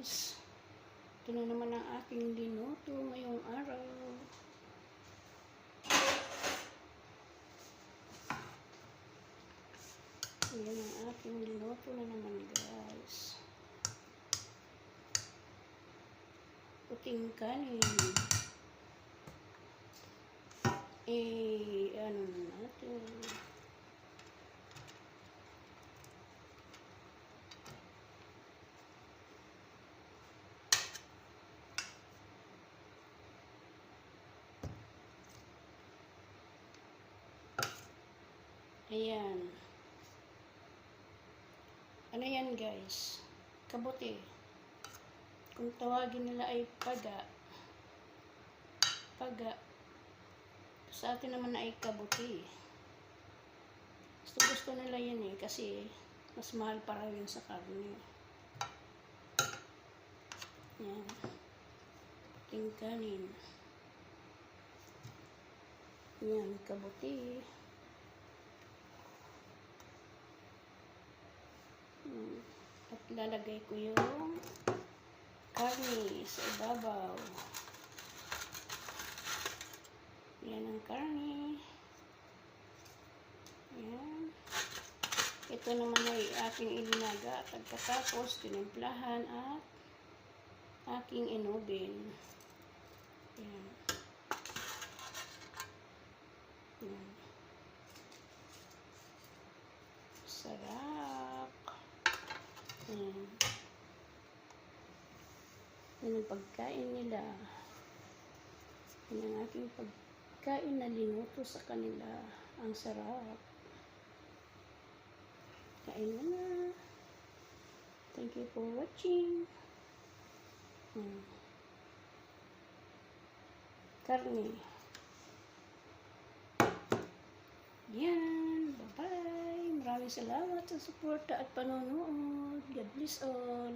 guys, ito na naman ang aking linuto ngayong araw. Yan ang aking linuto na naman guys. Puting kanin. Ano natin? Ayan. Ano yan guys? Kabuti. Kung tawagin nila ay paga. Paga. Sa atin naman ay kabuti. Gusto nila yan kasi mas mahal para yun sa karne. Yan. Puting kanin. Yan, kabuti. At lalagay ko yung karne sa ibabaw. Yan ang karne. Yan. Ito naman ay aking ilinaga at pagkatapos tinimplahan at aking inubin. Yan. Yan. Sarap. Yan. Yan ang pagkain nila. Yan ang aking pagkain na linuto sa kanila. Ang sarap. Kain mo na. Thank you for watching. Karne. Yan. Bye-bye. Maraming salamat sa suporta at panonood. God bless all.